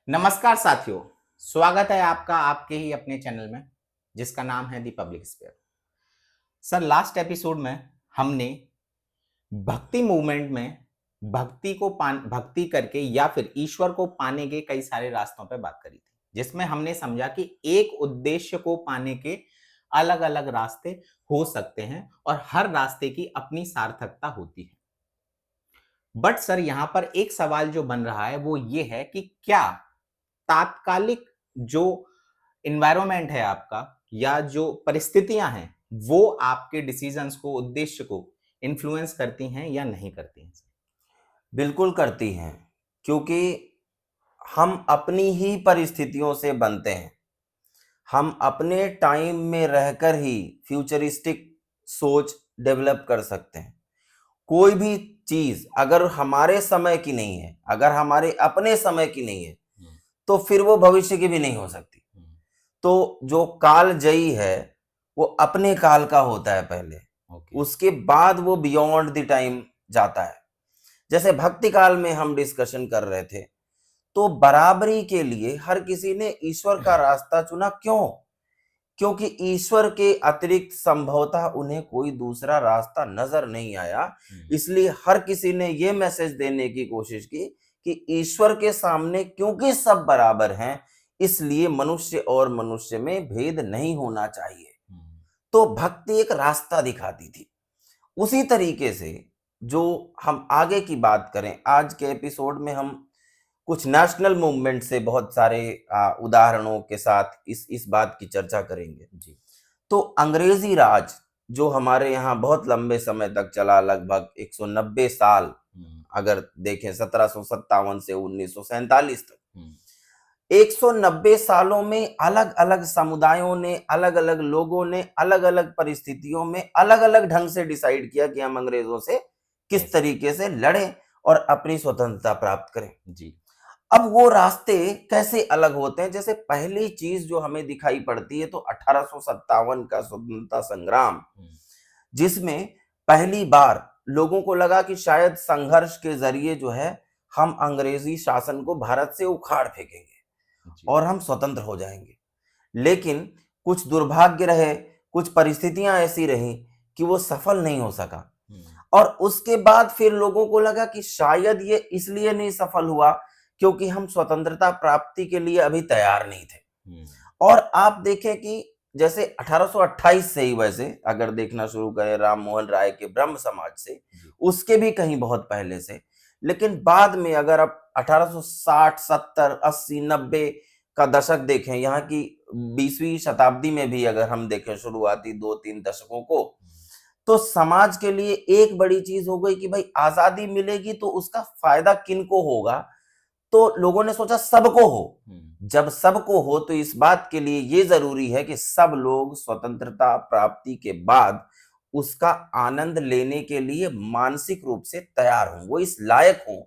नमस्कार साथियों, स्वागत है आपका आपके ही अपने चैनल में जिसका नाम है the public sphere. Sir, last episode में हमने भक्ति मूवमेंट में भक्ति करके या फिर ईश्वर को पाने के कई सारे रास्तों पे बात करी थी, जिसमें हमने समझा कि एक उद्देश्य को पाने के अलग अलग रास्ते हो सकते हैं और हर रास्ते की अपनी सार्थकता होती है। बट सर, यहां पर एक सवाल जो बन रहा है वो ये है कि क्या तात्कालिक जो इन्वायरमेंट है आपका या जो परिस्थितियां हैं वो आपके डिसीजंस को, उद्देश्य को इन्फ्लुएंस करती हैं या नहीं करती हैं? बिल्कुल करती हैं, क्योंकि हम अपनी ही परिस्थितियों से बनते हैं। हम अपने टाइम में रहकर ही फ्यूचरिस्टिक सोच डेवलप कर सकते हैं। कोई भी चीज अगर हमारे समय की नहीं है, अगर हमारे अपने समय की नहीं है, तो फिर वो भविष्य की भी नहीं हो सकती। तो जो काल जयी है वो अपने काल का होता है पहले, उसके बाद वो बियॉन्ड द टाइम जाता है। जैसे भक्ति काल में हम डिस्कशन कर रहे थे, तो बराबरी के लिए हर किसी ने ईश्वर का रास्ता चुना। क्यों? क्योंकि ईश्वर के अतिरिक्त संभवतः उन्हें कोई दूसरा रास्ता नजर नहीं आया। इसलिए हर किसी ने यह मैसेज देने की कोशिश की कि ईश्वर के सामने क्योंकि सब बराबर हैं, इसलिए मनुष्य और मनुष्य में भेद नहीं होना चाहिए। तो भक्ति एक रास्ता दिखाती थी। उसी तरीके से जो हम आगे की बात करें, आज के एपिसोड में हम कुछ नेशनल मूवमेंट से बहुत सारे उदाहरणों के साथ इस बात की चर्चा करेंगे जी। तो अंग्रेजी राज जो हमारे यहाँ बहुत लंबे समय तक चला, लगभग 190 साल, अगर देखें 1757 से 1947 तक, 190 सालों में अलग अलग समुदायों ने, अलग अलग लोगों ने, अलग अलग परिस्थितियों में अलग अलग ढंग से डिसाइड किया कि हम अंग्रेजों से किस तरीके से लड़ें और अपनी स्वतंत्रता प्राप्त करें जी। अब वो रास्ते कैसे अलग होते हैं? जैसे पहली चीज जो हमें दिखाई पड़ती है तो 1857 का स्वतंत्रता संग्राम, जिसमें पहली बार लोगों को लगा कि शायद संघर्ष के जरिए जो है हम अंग्रेजी शासन को भारत से उखाड़ फेंकेंगे और हम स्वतंत्र हो जाएंगे। लेकिन कुछ दुर्भाग्य रहे, कुछ परिस्थितियां ऐसी रही कि वो सफल नहीं हो सका। और उसके बाद फिर लोगों को लगा कि शायद ये इसलिए नहीं सफल हुआ क्योंकि हम स्वतंत्रता प्राप्ति के लिए अभी तैयार नहीं थे। और आप देखें कि जैसे 1828 से ही, वैसे अगर देखना शुरू करें राम मोहन राय के ब्रह्म समाज से, उसके भी कहीं बहुत पहले से, लेकिन बाद में अगर आप 1860, 70, 80, 90 का दशक देखें, यहाँ की 20वीं शताब्दी में भी अगर हम देखें शुरुआती 2-3 दशकों को, तो समाज के लिए एक बड़ी चीज हो गई कि भाई आजादी मिलेगी तो उसका फायदा किनको होगा? तो लोगों ने सोचा सबको हो। जब सबको हो तो इस बात के लिए ये जरूरी है कि सब लोग स्वतंत्रता प्राप्ति के बाद उसका आनंद लेने के लिए मानसिक रूप से तैयार हों, वो इस लायक हों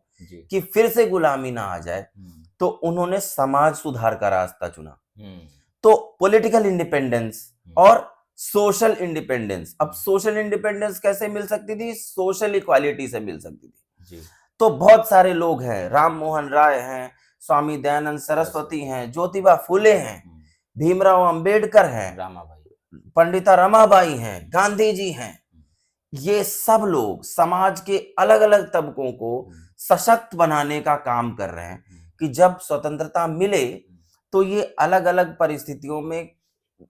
कि फिर से गुलामी ना आ जाए। तो उन्होंने समाज सुधार का रास्ता चुना। तो पॉलिटिकल इंडिपेंडेंस और सोशल इंडिपेंडेंस। अब सोशल इंडिपेंडेंस कैसे मिल सकती थी? सोशल इक्वालिटी से मिल सकती थी। तो बहुत सारे लोग हैं, राम मोहन राय हैं, स्वामी दयानंद सरस्वती हैं, ज्योतिबा फुले हैं, भीमराव अंबेडकर हैं, पंडिता रमाबाई हैं, गांधी जी हैं। ये सब लोग समाज के अलग अलग तबकों को सशक्त बनाने का काम कर रहे हैं कि जब स्वतंत्रता मिले तो ये अलग अलग परिस्थितियों में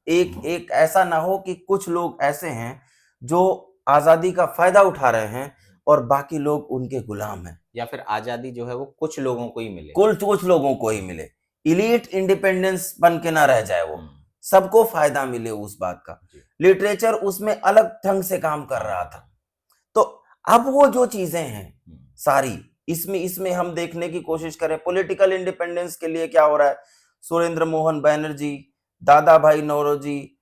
एक ऐसा ना हो कि कुछ लोग ऐसे हैं जो आजादी का फायदा उठा रहे हैं और बाकी लोग उनके गुलाम हैं, या फिर आजादी जो है वो कुछ लोगों को ही मिले, कुछ लोगों को ही मिले। इलीट इंडिपेंडेंस बन के ना रह जाए, वो सबको फायदा मिले उस बात का। लिटरेचर उसमें अलग ढंग से काम कर रहा था। तो अब वो जो चीजें हैं सारी, इसमें हम देखने की कोशिश करें पॉलिटिकल इंडिपेंडेंस के लिए क्या हो रहा है। सुरेंद्र मोहन बैनर्जी, दादा भाई नौरोजी,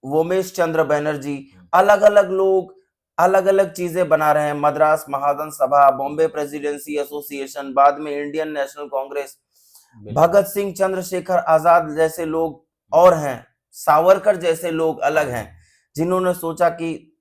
वोमेश चंद्र बैनर्जी, अलग अलग लोग अलग अलग चीजें बना रहे हैं। मद्रास महाजन सभा, बॉम्बे प्रेसिडेंसी एसोसिएशन, बाद में इंडियन नेशनल कांग्रेस, भगत सिंह, चंद्रशेखर आजाद जैसे लोग और हैं, सावरकर जैसे लोग अलग हैं जिन्होंने सोचा कि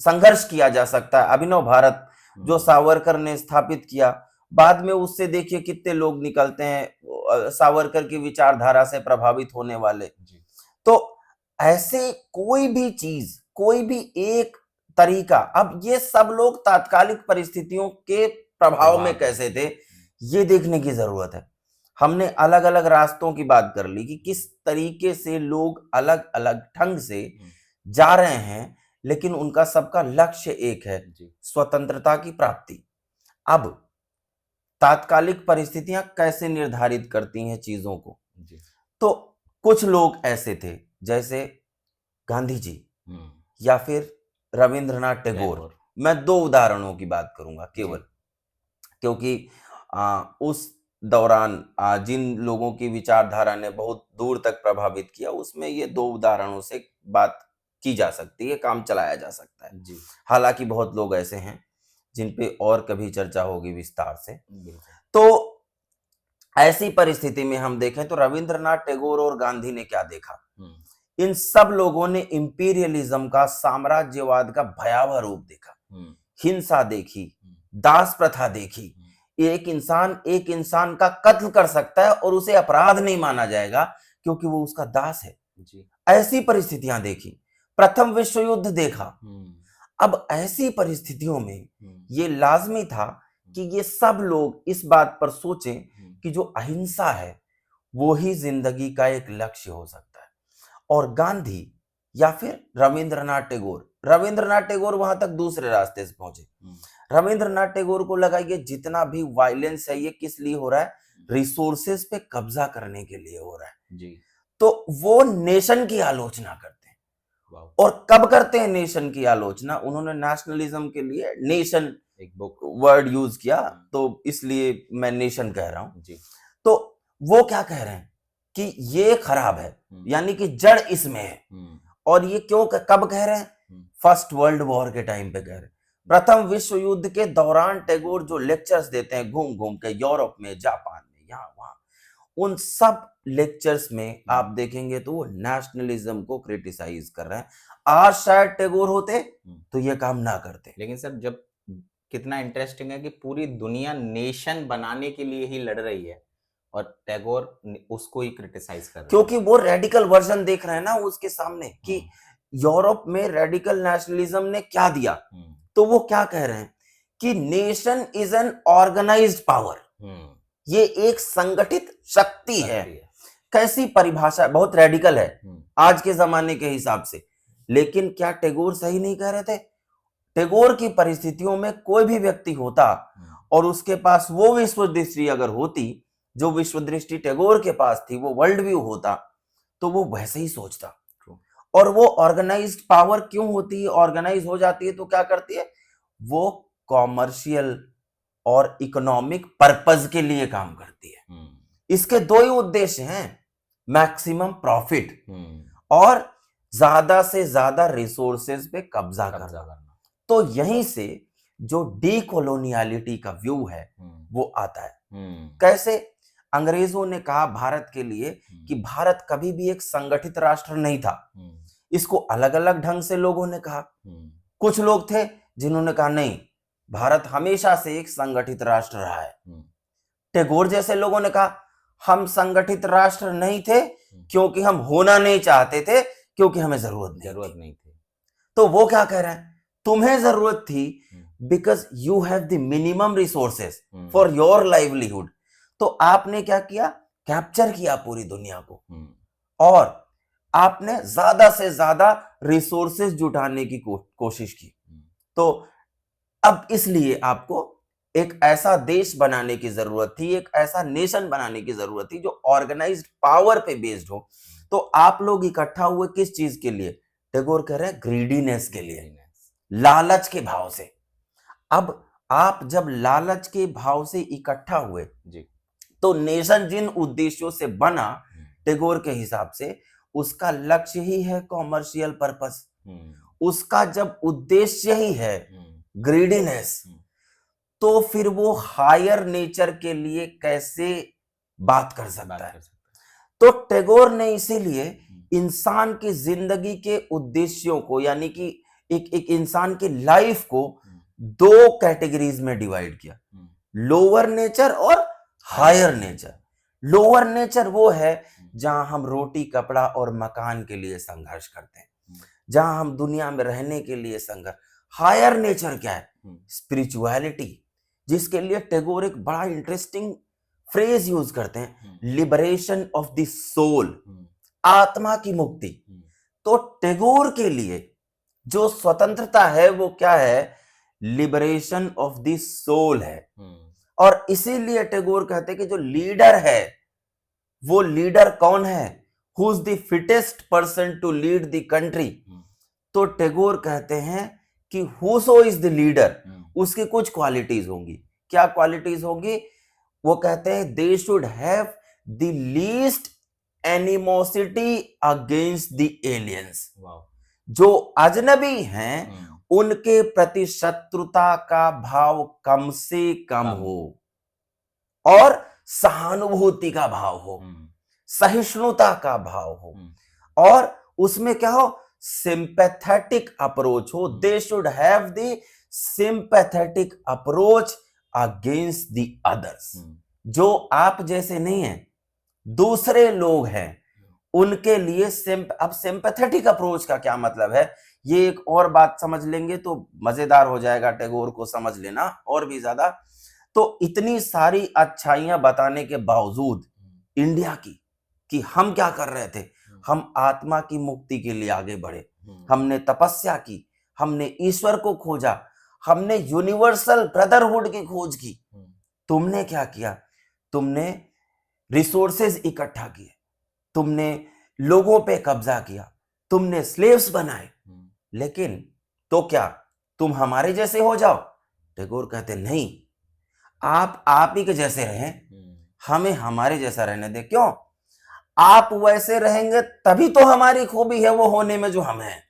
संघर्ष किया जा सकता है। अभिनव भारत जो सावरकर ने स्थापित किया, बाद में उससे देखिए कितने लोग निकलते हैं सावरकर की विचारधारा से प्रभावित होने वाले। जी। तो ऐसे कोई भी चीज, कोई भी एक तरीका, अब ये सब लोग तात्कालिक परिस्थितियों के प्रभाव में कैसे थे, ये देखने की जरूरत है। हमने अलग अलग रास्तों की बात कर ली कि किस तरीके से लोग अलग अलग ढंग से जा रहे हैं, लेकिन उनका सबका लक्ष्य एक है, स्वतंत्रता की प्राप्ति। अब तात्कालिक परिस्थितियां कैसे निर्धारित करती हैं चीजों को, तो कुछ लोग ऐसे थे जैसे गांधी जी या फिर रविंद्रनाथ टैगोर। मैं दो उदाहरणों की बात करूंगा केवल, क्योंकि उस दौरान जिन लोगों की विचारधारा ने बहुत दूर तक प्रभावित किया, उसमें ये दो उदाहरणों से बात की जा सकती है, काम चलाया जा सकता है जी। हालांकि बहुत लोग ऐसे हैं जिन पे और कभी चर्चा होगी विस्तार से। तो ऐसी परिस्थिति में हम देखें तो रविंद्रनाथ टैगोर और गांधी ने क्या देखा, इन सब लोगों ने इंपीरियलिज्म का, साम्राज्यवाद का भयावह रूप देखा, हिंसा देखी, दास प्रथा देखी। एक इंसान का कत्ल कर सकता है और उसे अपराध नहीं माना जाएगा क्योंकि वो उसका दास है जी। ऐसी परिस्थितियां देखी, प्रथम विश्व युद्ध देखा। अब ऐसी परिस्थितियों में ये लाजमी था कि ये सब लोग इस बात पर सोचें कि जो अहिंसा है वो ही जिंदगी का एक लक्ष्य हो सकता है। और गांधी या फिर रविंद्रनाथ टैगोर वहां तक दूसरे रास्ते से पहुंचे। रविंद्रनाथ टैगोर को लगा ये जितना भी वायलेंस है ये किस लिए हो रहा है, रिसोर्सेज पे कब्जा करने के लिए हो रहा है जी। तो वो नेशन की आलोचना करते हैं। और कब करते हैं नेशन की आलोचना, उन्होंने नेशनलिज्म के लिए नेशन एक वर्ड यूज किया, तो इसलिए मैं नेशन कह रहा हूं जी। तो वो क्या कह रहे हैं कि ये खराब है, यानी कि जड़ इसमें है। और ये क्यों, कब कह रहे हैं, फर्स्ट वर्ल्ड वॉर के टाइम पे कह रहे हैं। प्रथम विश्व युद्ध के दौरान टैगोर जो लेक्चर्स देते हैं घूम घूम के, यूरोप में, जापान में, यहाँ वहां, उन सब लेक्चर्स में आप देखेंगे तो वो नेशनलिज्म को क्रिटिसाइज कर रहे हैं। आज शायद टैगोर होते तो ये काम ना करते। लेकिन सर जब कितना इंटरेस्टिंग है कि पूरी दुनिया नेशन बनाने के लिए ही लड़ रही है और टैगोर उसको ही क्रिटिसाइज कर रहे हैं, क्योंकि वो रेडिकल वर्जन देख रहे हैं ना उसके सामने कि यूरोप में रेडिकल नेशनलिज्म ने क्या दिया। तो वो क्या कह रहे हैं कि nation is an organised power, ये एक संगठित शक्ति है। कैसी परिभाषा, बहुत रेडिकल है आज के जमाने के हिसाब से। लेकिन क्या टैगोर सही नहीं कह रहे थे? टैगोर की परिस्थितियों में कोई भी व्यक्ति होता और उसके पास वो विश्व दृष्टि अगर होती जो विश्व दृष्टि टैगोर के पास थी, वो वर्ल्ड व्यू होता, तो वो वैसे ही सोचता। और वो ऑर्गेनाइज्ड पावर क्यों होती है, ऑर्गेनाइज हो जाती है तो क्या करती है, वो कॉमर्शियल और इकोनॉमिक पर्पस के लिए काम करती है। इसके दो ही उद्देश्य हैं, मैक्सिमम प्रॉफिट और ज्यादा से ज्यादा रिसोर्सेज पे कब्जा करना। तो यहीं से जो डीकोलोनियलिटी का व्यू है वो आता है। कैसे? अंग्रेजों ने कहा भारत के लिए कि भारत कभी भी एक संगठित राष्ट्र नहीं था। इसको अलग अलग ढंग से लोगों ने कहा। कुछ लोग थे जिन्होंने कहा नहीं, भारत हमेशा से एक संगठित राष्ट्र रहा है। टैगोर जैसे लोगों ने कहा हम संगठित राष्ट्र नहीं थे क्योंकि हम होना नहीं चाहते थे, क्योंकि हमें जरूरत नहीं थी। तो वो क्या कह रहे हैं, तुम्हें जरूरत थी because you have the minimum resources for your livelihood. तो आपने क्या किया, कैप्चर किया पूरी दुनिया को और आपने ज्यादा से ज्यादा रिसोर्सेज जुटाने की कोशिश की। तो अब इसलिए आपको एक ऐसा देश बनाने की जरूरत थी, एक ऐसा नेशन बनाने की जरूरत थी जो ऑर्गेनाइज्ड पावर पे बेस्ड हो। तो आप लोग इकट्ठा हुए किस चीज के लिए? टैगोर कह रहे हैं ग्रीडीनेस के लिए, लालच के भाव से। अब आप जब लालच के भाव से इकट्ठा हुए जी, तो नेशन जिन उद्देश्यों से बना टैगोर के हिसाब से, उसका लक्ष्य ही है कॉमर्शियल पर्पस। उसका जब उद्देश्य ही है ग्रीडीनेस, तो फिर वो हायर नेचर के लिए कैसे बात कर सकता है? तो टैगोर ने इसीलिए इंसान की जिंदगी के उद्देश्यों को, यानी कि एक इंसान की लाइफ को दो कैटेगरीज में डिवाइड किया। लोअर नेचर और हायर नेचर। लोअर नेचर वो है जहां हम रोटी कपड़ा और मकान के लिए संघर्ष करते हैं, जहां हम दुनिया में रहने के लिए संघर्ष। हायर नेचर क्या है? स्पिरिचुअलिटी, जिसके लिए टैगोर एक बड़ा इंटरेस्टिंग फ्रेज यूज करते हैं, लिबरेशन ऑफ द सोल, आत्मा की मुक्ति। तो टैगोर के लिए जो स्वतंत्रता है वो क्या है? लिबरेशन ऑफ द सोल है। और इसीलिए टैगोर कहते हैं कि जो लीडर है, वो लीडर कौन है? Who is the fittest person to lead the country? तो टैगोर कहते हैं कि हुसो इज द लीडर, उसकी कुछ क्वालिटीज होंगी। क्या क्वालिटीज होंगी? वो कहते हैं they should have the least animosity against the aliens. जो अजनबी हैं उनके प्रति शत्रुता का भाव कम से कम हो, और सहानुभूति का भाव हो, सहिष्णुता का भाव हो, और उसमें क्या हो? सिंपैथेटिक अप्रोच हो। They should have the sympathetic approach against the others. जो आप जैसे नहीं है, दूसरे लोग हैं, उनके लिए अब सिंपैथेटिक अप्रोच का क्या मतलब है? ये एक और बात समझ लेंगे तो मजेदार हो जाएगा टैगोर को समझ लेना और भी ज्यादा। तो इतनी सारी अच्छाइयां बताने के बावजूद इंडिया की कि हम क्या कर रहे थे? हम आत्मा की मुक्ति के लिए आगे बढ़े, हमने तपस्या की, हमने ईश्वर को खोजा, हमने यूनिवर्सल ब्रदरहुड की खोज की। तुमने क्या किया? तुमने रिसोर्सेज इकट्ठा किए, तुमने लोगों पे कब्जा किया, तुमने स्लेव्स बनाए, लेकिन तो क्या तुम हमारे जैसे हो जाओ? टैगोर कहते नहीं, आप ही के जैसे रहें, हमें हमारे जैसा रहने दे। क्यों? आप वैसे रहेंगे तभी तो हमारी खूबी है वो होने में जो हम हैं।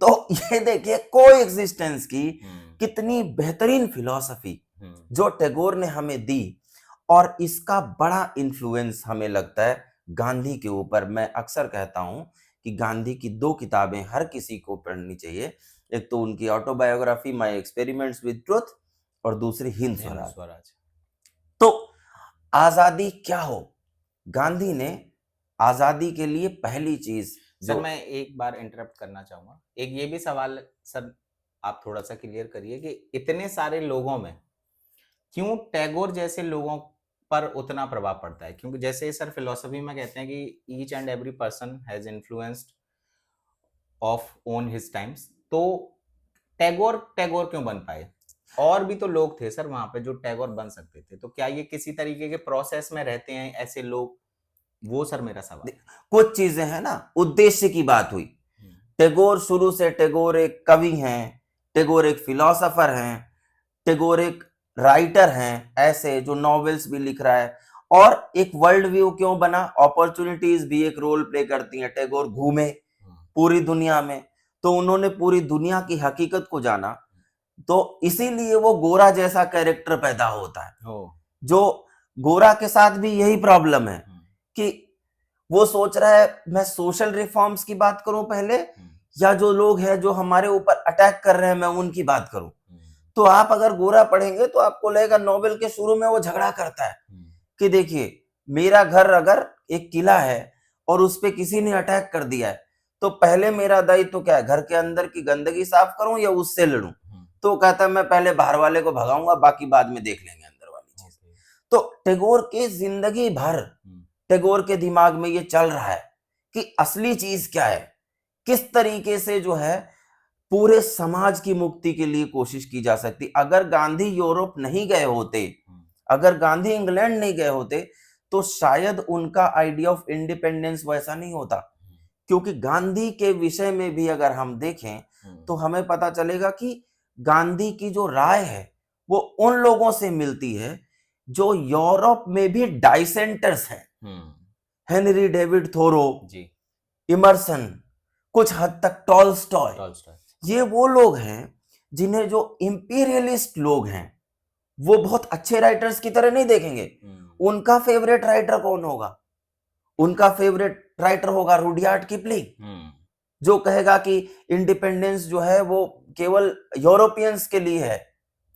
तो ये देखिए कोएग्जिस्टेंस की कितनी बेहतरीन फिलॉसफी जो टैगोर ने हमें दी, और इसका बड़ा इन्फ्लुएंस हमें लगता है गांधी के ऊपर। मैं अक्सर कहता हूं कि गांधी की 2 किताबें हर किसी को पढ़नी चाहिए। एक तो उनकी autobiography my experiments with truth, और दूसरी हिंद स्वराज। तो आजादी क्या हो? गांधी ने आजादी के लिए पहली चीज सर, मैं एक बार इंटरप्ट करना चाहूंगा। एक ये भी सवाल सर आप थोड़ा सा क्लियर करिए कि इतने सारे लोगों में क्यों टैगोर जैसे लोगों पर उतना प्रभाव पड़ता है? क्योंकि जैसे सर फिलोसफी में कहते हैं कि each and every person has influenced of own his times. तो टैगोर क्यों बन पाए? और भी तो लोग थे सर वहां पे जो टैगोर बन सकते थे। तो क्या ये किसी तरीके के प्रोसेस में रहते हैं ऐसे लोग? वो सर मेरा सवाल। कुछ चीजें हैं ना, उद्देश्य की बात हुई। टैगोर शुरू से टैगोर एक कवि हैं, टैगोर एक फिलोसोफर हैं, टैगोर एक राइटर हैं ऐसे जो नॉवेल्स भी लिख रहा है। और एक वर्ल्ड व्यू क्यों बना? अपॉर्चुनिटीज भी एक रोल प्ले करती हैं। टैगोर घूमे पूरी दुनिया में, तो उन्होंने पूरी दुनिया की हकीकत को जाना, तो इसीलिए वो गोरा जैसा कैरेक्टर पैदा होता है। जो गोरा के साथ भी यही प्रॉब्लम है कि वो सोच रहा है मैं सोशल रिफॉर्म्स की बात करूं पहले, या जो लोग हैं जो हमारे ऊपर अटैक कर रहे हैं मैं उनकी बात करूं। तो आप अगर गोरा पढ़ेंगे तो आपको लगेगा नोवेल के शुरू में वो झगड़ा करता है कि देखिए मेरा घर अगर एक किला है और उस पे किसी ने अटैक कर दिया है, तो पहले मेरा दायित्व तो क्या है? घर के अंदर की गंदगी साफ करूं या उससे लड़ूं? तो कहता है मैं पहले बाहर वाले को भगाऊंगा, बाकी बाद में देख लेंगे अंदर वाली चीज। तो टैगोर की जिंदगी भर टैगोर के दिमाग में ये चल रहा है कि असली चीज क्या है, किस तरीके से जो है पूरे समाज की मुक्ति के लिए कोशिश की जा सकती। अगर गांधी यूरोप नहीं गए होते, अगर गांधी इंग्लैंड नहीं गए होते, तो शायद उनका आइडिया ऑफ इंडिपेंडेंस वैसा नहीं होता। क्योंकि गांधी के विषय में भी अगर हम देखें तो हमें पता चलेगा कि गांधी की जो राय है वो उन लोगों से मिलती है जो यूरोप में भी डाइसेंटर्स हैं। हेनरी डेविड थोरो, इमर्सन, कुछ हद तक टॉलस्टॉय, ये वो लोग हैं जिन्हें जो इंपीरियलिस्ट लोग हैं वो बहुत अच्छे राइटर्स की तरह नहीं देखेंगे। उनका फेवरेट राइटर कौन होगा? उनका फेवरेट राइटर होगा रुडयार्ड किपलिंग, जो कहेगा कि इंडिपेंडेंस जो है वो केवल यूरोपियंस के लिए है,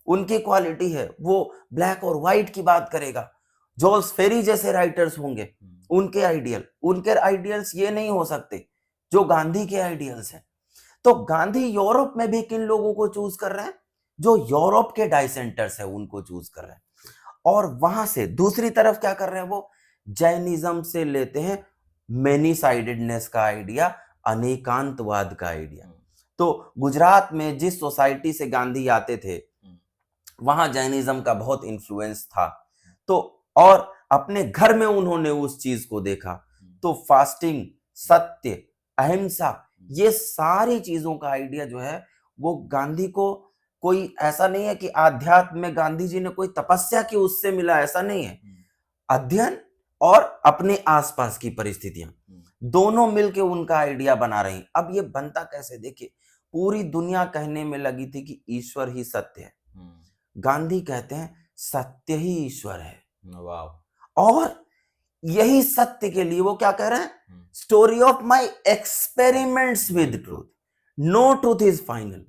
उनकी क्वालिटी है, वो ब्लैक और व्हाइट की बात करेगा। जॉल्स फेरी जैसे राइटर्स होंगे, उनके आइडियल्स ये नहीं हो सकते जो गांधी के आइडियल्स हैं। तो गांधी यूरोप में भी किन लोगों को चूज कर रहे हैं? जो यूरोप के डाइसेंटर्स है उनको चूज कर रहे हैं। और वहां से दूसरी तरफ क्या कर रहे हैं? वो जैनिज्म से लेते हैं मेनी साइडेडनेस का आइडिया, अनेकांतवाद का आइडिया। तो गुजरात में जिस सोसाइटी से गांधी आते थे वहां जैनिज्म का बहुत इन्फ्लुएंस था। तो और अपने घर में उन्होंने उस चीज को देखा। तो फास्टिंग, सत्य, अहिंसा, ये सारी चीजों का आइडिया जो है वो गांधी को, कोई ऐसा नहीं है कि आध्यात्म में गांधी जी ने कोई तपस्या की उससे मिला, ऐसा नहीं है। अध्ययन और अपने आसपास की परिस्थितियां दोनों मिलके उनका आइडिया बना रही। अब ये बनता कैसे? देखिए, पूरी दुनिया कहने में लगी थी कि ईश्वर ही सत्य है। गांधी कहते हैं सत्य ही ईश्वर है। वाह। और यही सत्य के लिए वो क्या कह रहे हैं? Story of my experiments with truth, no truth is final.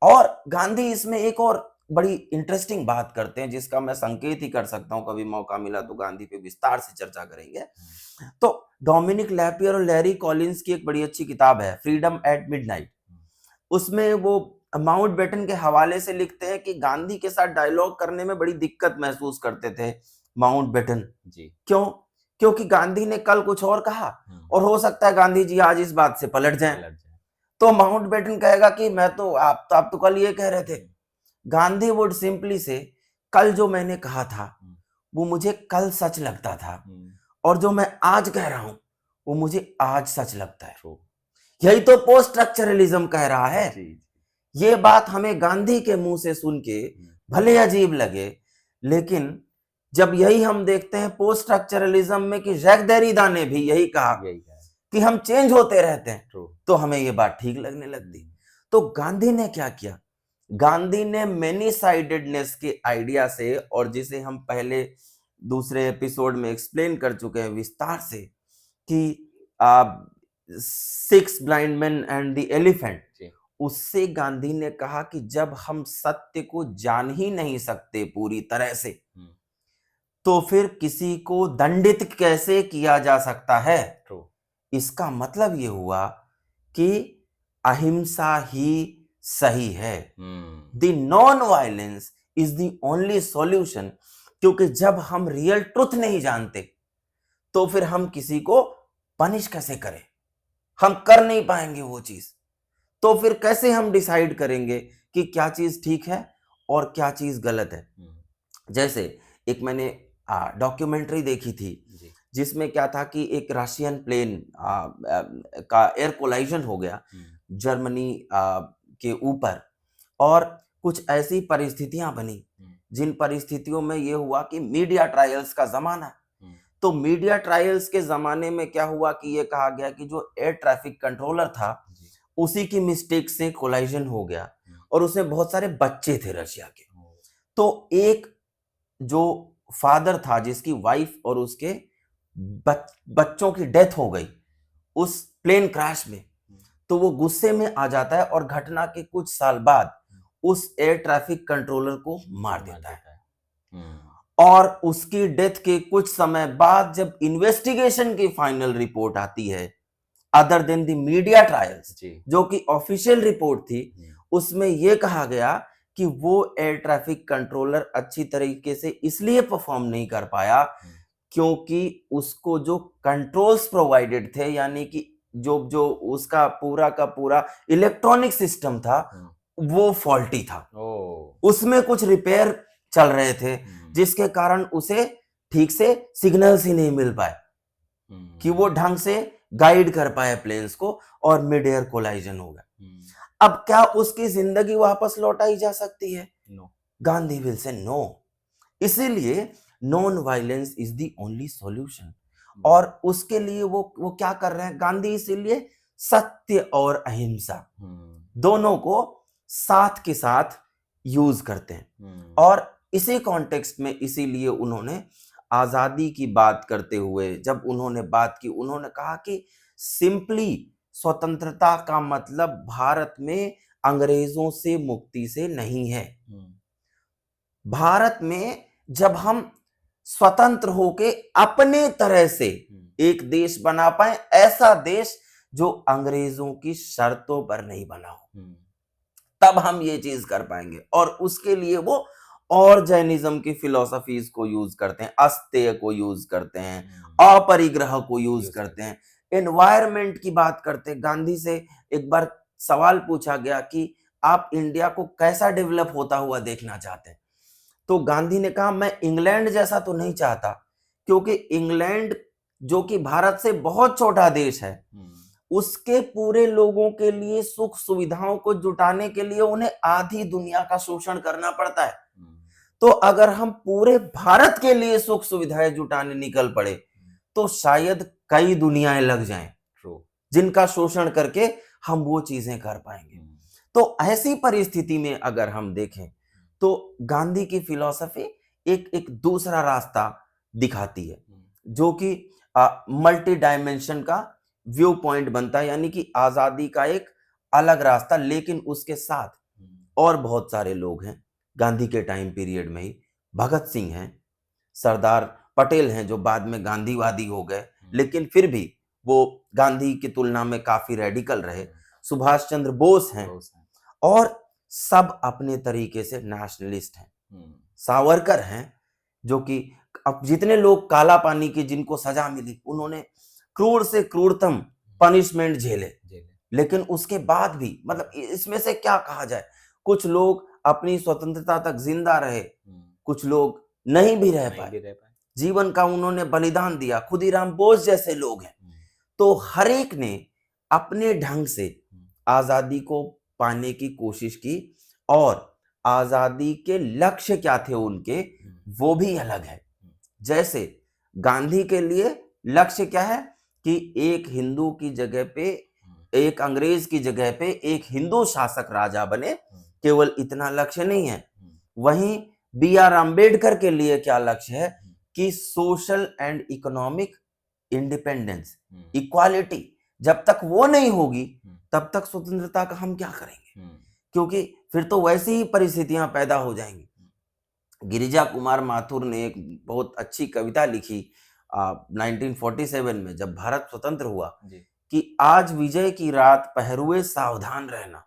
और गांधी इसमें एक और बड़ी इंटरेस्टिंग बात करते हैं जिसका मैं संकेत ही कर सकता हूं, कभी मौका मिला तो गांधी पे विस्तार से चर्चा करेंगे। तो डोमिनिक लैपियर और लैरी कॉलिंस की एक बड़ी अच्छी किताब है फ्रीडम एट मिडनाइट। उसमें वो माउंटबेटन के हवाले से लिखते हैं कि गांधी के साथ डायलॉग करने में बड़ी दिक्कत महसूस करते थे माउंटबेटन जी। क्यों? क्योंकि गांधी ने कल कुछ और कहा और हो सकता है गांधी जी आज इस बात से पलट जाएं। तो माउंटबेटन कहेगा कि आप तो कल ये कह रहे थे। गांधी वुड सिंपली से, कल जो मैंने कहा था वो मुझे कल सच लगता था और जो मैं आज कह रहा हूं वो मुझे आज सच लगता है। यही तो पोस्ट स्ट्रक्चरलिज्म कह रहा है। ये बात हमें गांधी के मुंह से सुन के भले अजीब लगे, लेकिन जब यही हम देखते हैं पोस्ट स्ट्रक्चरलिज्म में कि जैक देरिडा ने भी यही कहा कि हम चेंज होते रहते हैं, तो हमें ये बात ठीक लगने लगती। तो गांधी ने क्या किया? गांधी ने मेनी साइडेडनेस के आइडिया से, और जिसे हम पहले दूसरे एपिसोड में एक्सप्लेन कर चुके हैं विस्तार से कि 6 blind man and the elephant, उससे गांधी ने कहा कि जब हम सत्य को जान ही नहीं सकते पूरी तरह से, तो फिर किसी को दंडित कैसे किया जा सकता है? इसका मतलब ये हुआ कि अहिंसा ही सही है। The non violence is the only solution. क्योंकि जब हम रियल ट्रुथ नहीं जानते तो फिर हम किसी को पनिश कैसे करें? हम कर नहीं पाएंगे वो चीज। तो फिर कैसे हम डिसाइड करेंगे कि क्या चीज ठीक है और क्या चीज गलत है? जैसे एक मैंने डॉक्यूमेंट्री देखी थी जिसमें क्या था कि एक रशियन प्लेन का एयर कोलाइजन हो गया जर्मनी के ऊपर, और कुछ ऐसी परिस्थितियां बनी जिन परिस्थितियों में ये हुआ कि मीडिया ट्रायल्स का जमाना। तो मीडिया ट्रायल्स के जमाने में क्या हुआ कि ये कहा गया कि जो एयर ट्रैफिक कंट्रोलर था उसी की मिस्टेक से कोलाइजन हो गया और उसमें बहुत सारे बच्चे थे रशिया के। तो एक जो फादर था जिसकी वाइफ और उसके बच्चों की डेथ हो गई उस प्लेन क्रैश में, तो वो गुस्से में आ जाता है और घटना के कुछ साल बाद उस एयर ट्रैफिक कंट्रोलर को मार देता है। और उसकी डेथ के कुछ समय बाद जब इन्वेस्टिगेशन की फाइनल रिपोर्ट आती है, other than the media trials, जो कि ऑफिशियल रिपोर्ट थी, उसमें यह कहा गया कि वो एयर ट्रैफिक कंट्रोलर अच्छी तरीके से इसलिए परफॉर्म नहीं कर पाया क्योंकि उसको जो कंट्रोल्स प्रोवाइडेड थे, यानी कि जो उसका पूरा का पूरा इलेक्ट्रॉनिक सिस्टम था वो फॉल्टी था। उसमें कुछ रिपेयर चल रहे थे जिसके कारण उसे ठीक से सिग्नल्स ही नहीं मिल पाए कि वो ढंग से गाइड कर पाए प्लेन्स को, और मिड एयर कोलाइजन हो गया। अब क्या उसकी जिंदगी वापस लौटाई जा सकती है? No. Gandhi will say no. इसीलिए non violence is the only solution. और उसके लिए वो क्या कर रहे हैं गांधी? इसीलिए सत्य और अहिंसा दोनों को साथ के साथ यूज करते हैं। और इसी कॉन्टेक्स्ट में इसीलिए उन्होंने आजादी की बात करते हुए जब उन्होंने बात की, उन्होंने कहा कि सिंपली स्वतंत्रता का मतलब भारत में अंग्रेजों से मुक्ति से नहीं है। भारत में जब हम स्वतंत्र होके अपने तरह से एक देश बना पाए, ऐसा देश जो अंग्रेजों की शर्तों पर नहीं बना हो, तब हम ये चीज कर पाएंगे। और उसके लिए वो और जैनिज्म की फिलॉसफीज को यूज करते हैं, अस्तेय को यूज करते हैं, अपरिग्रह को यूज करते हैं, एनवायरमेंट की बात करते हैं। गांधी से एक बार सवाल पूछा गया कि आप इंडिया को कैसा डेवलप होता हुआ देखना चाहते हैं, तो गांधी ने कहा मैं इंग्लैंड जैसा तो नहीं चाहता, क्योंकि इंग्लैंड जो कि भारत से बहुत छोटा देश है, उसके पूरे लोगों के लिए सुख सुविधाओं को जुटाने के लिए उन्हें आधी दुनिया का शोषण करना पड़ता है। तो अगर हम पूरे भारत के लिए सुख सुविधाएं जुटाने निकल पड़े तो शायद कई दुनियाएं लग जाएं जिनका शोषण करके हम वो चीजें कर पाएंगे। तो ऐसी परिस्थिति में अगर हम देखें तो गांधी की फिलॉसफी एक दूसरा रास्ता दिखाती है, जो कि मल्टी डायमेंशन का व्यू पॉइंट बनता है, यानी कि आजादी का एक अलग रास्ता। लेकिन उसके साथ और बहुत सारे लोग हैं गांधी के टाइम पीरियड में ही। भगत सिंह हैं, सरदार पटेल हैं जो बाद में गांधीवादी हो गए, लेकिन फिर भी वो गांधी की तुलना में काफी रेडिकल रहे। सुभाष चंद्र बोस हैं, और सब अपने तरीके से नेशनलिस्ट हैं। सावरकर हैं, जो कि अब जितने लोग काला पानी की जिनको सजा मिली, उन्होंने क्रूर से क्रूरतम पनिशमेंट झेले, लेकिन उसके बाद भी मतलब इसमें से क्या कहा जाए, कुछ लोग अपनी स्वतंत्रता तक जिंदा रहे, कुछ लोग नहीं भी रह पाए, जीवन का उन्होंने बलिदान दिया। खुदीराम बोस जैसे लोग हैं। तो हर एक ने अपने ढंग से आजादी को पाने की कोशिश की, और आजादी के लक्ष्य क्या थे उनके, वो भी अलग है। जैसे गांधी के लिए लक्ष्य क्या है कि एक हिंदू की जगह पे, एक अंग्रेज की जगह पे एक हिंदू शासक राजा बने, केवल इतना लक्ष्य नहीं है। वहीं B.R. अम्बेडकर के लिए क्या लक्ष्य है कि social and economic independence, equality, जब तक वो नहीं होगी तब तक स्वतंत्रता का हम क्या करेंगे, क्योंकि फिर तो वैसी ही परिस्थितियां पैदा हो जाएंगी। गिरिजा कुमार माथुर ने एक बहुत अच्छी कविता लिखी 1947 में, जब भारत स्वतंत्र हुआ, कि आज विजय की रात पहरुए सावधान रहना।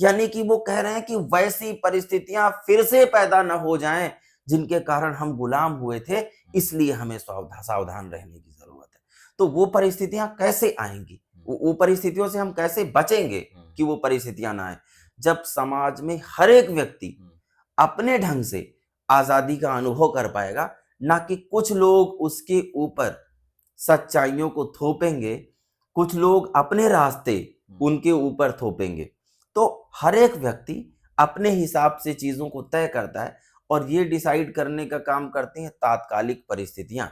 यानी कि वो कह रहे हैं कि वैसी परिस्थितियां फिर से पैदा न हो जाएं जिनके कारण हम गुलाम हुए थे, इसलिए हमें सावधान रहने की जरूरत है। तो वो परिस्थितियां कैसे आएंगी, वो परिस्थितियों से हम कैसे बचेंगे कि वो परिस्थितियां ना आए, जब समाज में हर एक व्यक्ति अपने ढंग से आजादी का अनुभव कर पाएगा, ना कि कुछ लोग उसके ऊपर सच्चाइयों को थोपेंगे, कुछ लोग अपने रास्ते उनके ऊपर थोपेंगे। तो हर एक व्यक्ति अपने हिसाब से चीजों को तय करता है, और ये डिसाइड करने का काम करती हैं तात्कालिक परिस्थितियां।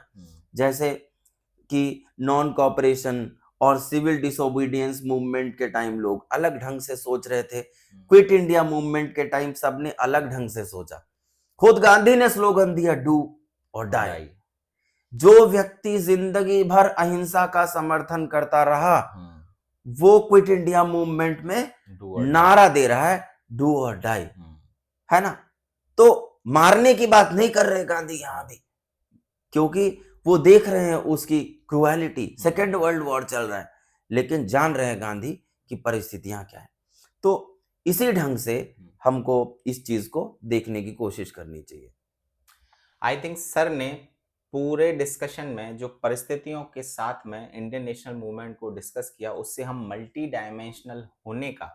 जैसे कि नॉन कॉपरेशन और सिविल डिसोबीडियंस मूवमेंट के टाइम लोग अलग ढंग से सोच रहे थे, क्विट इंडिया मूवमेंट के टाइम सबने अलग ढंग से सोचा। खुद गांधी ने स्लोगन दिया डू और डाई। जो व्यक्ति जिंदगी भर अहिंसा का समर्थन करता रहा, वो क्विट इंडिया मूवमेंट में नारा दे रहा है डू और डाई, है ना। तो मारने की बात नहीं कर रहे गांधी यहां भी, क्योंकि वो देख रहे हैं उसकी क्रूएलिटी, सेकेंड वर्ल्ड वॉर चल रहा है, लेकिन जान रहे हैं गांधी की परिस्थितियां क्या है। तो इसी ढंग से हमको इस चीज को देखने की कोशिश करनी चाहिए। आई थिंक सर ने पूरे डिस्कशन में जो परिस्थितियों के साथ में इंडियन नेशनल मूवमेंट को डिस्कस किया, उससे हम मल्टी डायमेंशनल होने का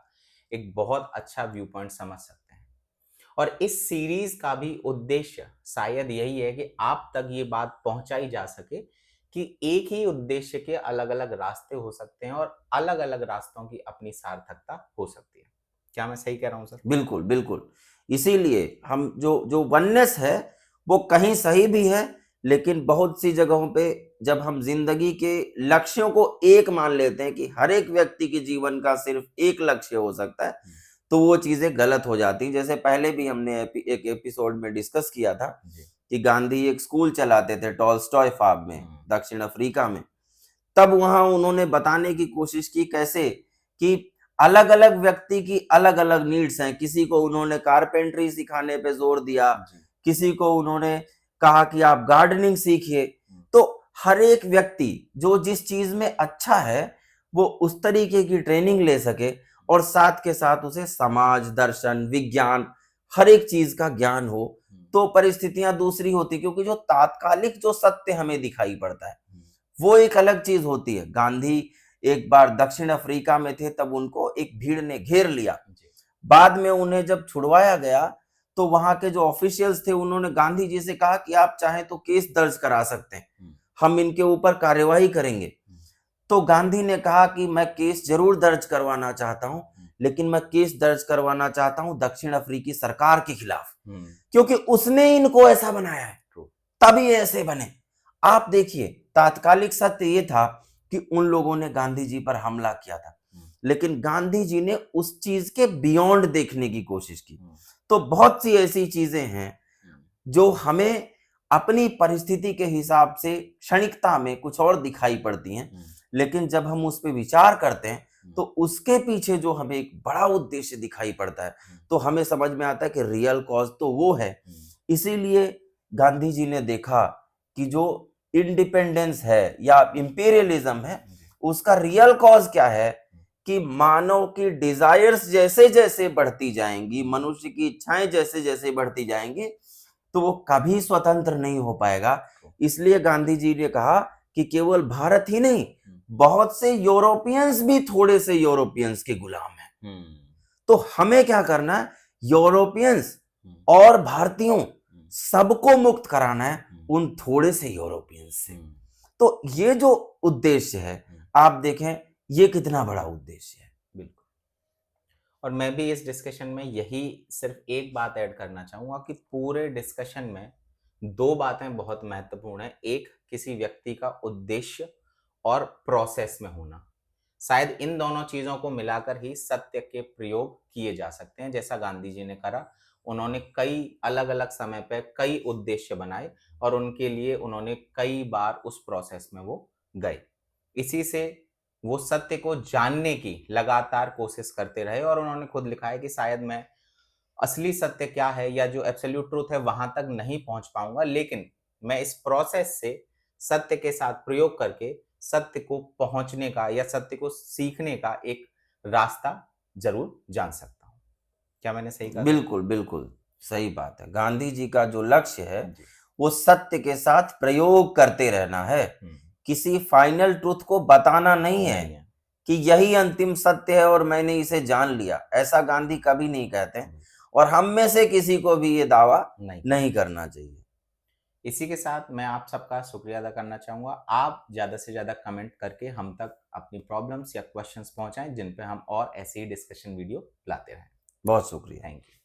एक बहुत अच्छा व्यू पॉइंट समझ सकते हैं। और इस सीरीज का भी उद्देश्य शायद यही है कि आप तक ये बात पहुंचाई जा सके कि एक ही उद्देश्य के अलग अलग रास्ते हो सकते हैं, और अलग अलग रास्तों की अपनी सार्थकता हो सकती है। क्या मैं सही कह रहा हूं सर? बिल्कुल बिल्कुल। इसीलिए हम जो वननेस है वो कहीं सही भी है, लेकिन बहुत सी जगहों पे जब हम जिंदगी के लक्ष्यों को एक मान लेते हैं कि हर एक व्यक्ति के जीवन का सिर्फ एक लक्ष्य हो सकता है, तो वो चीजें गलत हो जाती हैं। जैसे पहले भी हमने एक एपिसोड में डिस्कस किया था कि गांधी एक स्कूल चलाते थे टॉल्स्टॉय फार्म में, दक्षिण अफ्रीका में। तब वहां उन्होंने बताने की कोशिश की कैसे कि अलग अलग व्यक्ति की अलग अलग नीड्स हैं। किसी को उन्होंने कारपेंटरी सिखाने पे जोर दिया, किसी को उन्होंने कहा कि आप गार्डनिंग सीखिए। तो हर एक व्यक्ति जो जिस चीज में अच्छा है वो उस तरीके की ट्रेनिंग ले सके और साथ के साथ उसे समाज, दर्शन, विज्ञान, हर एक चीज का ज्ञान हो, तो परिस्थितियां दूसरी होती। क्योंकि जो तात्कालिक जो सत्य हमें दिखाई पड़ता है वो एक अलग चीज होती है। गांधी एक बार दक्षिण अफ्रीका में थे, तब उनको एक भीड़ ने घेर लिया। बाद में उन्हें जब छुड़वाया गया तो वहां के जो ऑफिशियल्स थे उन्होंने गांधी जी से कहा कि आप चाहें तो केस दर्ज करा सकते हैं, हम इनके ऊपर कार्यवाही करेंगे। तो गांधी ने कहा कि मैं केस जरूर दर्ज करवाना चाहता हूं, लेकिन मैं केस दर्ज करवाना चाहता हूं दक्षिण अफ्रीकी सरकार के खिलाफ, क्योंकि उसने इनको ऐसा बनाया है, तभी ऐसे बने। आप देखिए, तात्कालिक सत्य ये था कि उन लोगों ने गांधी जी पर हमला किया था, लेकिन गांधी जी ने उस चीज के बियॉन्ड देखने की कोशिश की। तो बहुत सी ऐसी चीजें हैं जो हमें अपनी परिस्थिति के हिसाब से क्षणिकता में कुछ और दिखाई पड़ती हैं, लेकिन जब हम उस पर विचार करते हैं तो उसके पीछे जो हमें एक बड़ा उद्देश्य दिखाई पड़ता है, तो हमें समझ में आता है कि रियल कॉज तो वो है। इसीलिए गांधी जी ने देखा कि जो इंडिपेंडेंस है या इंपीरियलिज्म है, उसका रियल कॉज क्या है कि मानव की डिजायर्स जैसे जैसे बढ़ती जाएंगी, मनुष्य की इच्छाएं जैसे जैसे बढ़ती जाएंगी, तो वो कभी स्वतंत्र नहीं हो पाएगा। इसलिए गांधी जी ने कहा कि केवल भारत ही नहीं, बहुत से यूरोपियंस भी थोड़े से यूरोपियंस के गुलाम हैं। तो हमें क्या करना है, यूरोपियंस और भारतीयों सबको मुक्त कराना है उन थोड़े से यूरोपियंस से। तो ये जो उद्देश्य है, आप देखें ये कितना बड़ा उद्देश्य है। बिल्कुल। और मैं भी इस डिस्कशन में यही सिर्फ एक बात ऐड करना चाहूंगा कि पूरे डिस्कशन में दो बातें बहुत महत्वपूर्ण है। एक, किसी व्यक्ति का उद्देश्य और प्रोसेस में होना। शायद इन दोनों चीजों को मिलाकर ही सत्य के प्रयोग किए जा सकते हैं, जैसा गांधी जी ने करा। उन्होंने कई अलग अलग समय पे कई उद्देश्य बनाए और उनके लिए उन्होंने कई बार उस प्रोसेस में वो गए। इसी से वो सत्य को जानने की लगातार कोशिश करते रहे और उन्होंने खुद लिखा है कि शायद मैं असली सत्य क्या है या जो एब्सोल्यूट ट्रूथ है वहां तक नहीं पहुंच पाऊंगा, लेकिन मैं इस प्रोसेस से सत्य के साथ प्रयोग करके सत्य को पहुंचने का या सत्य को सीखने का एक रास्ता जरूर जान सकता हूं। क्या मैंने सही कहा? बिल्कुल बिल्कुल सही बात है। गांधी जी का जो लक्ष्य है वो सत्य के साथ प्रयोग करते रहना है, किसी फाइनल ट्रूथ को बताना नहीं है कि यही अंतिम सत्य है और मैंने इसे जान लिया। ऐसा गांधी कभी नहीं कहते और हम में से किसी को भी ये दावा नहीं करना चाहिए। इसी के साथ मैं आप सबका शुक्रिया अदा करना चाहूंगा। आप ज्यादा से ज्यादा कमेंट करके हम तक अपनी प्रॉब्लम्स या क्वेश्चंस पहुंचाएं, जिन पे हम और ऐसे ही डिस्कशन वीडियो लाते रहें। बहुत शुक्रिया। Thank you.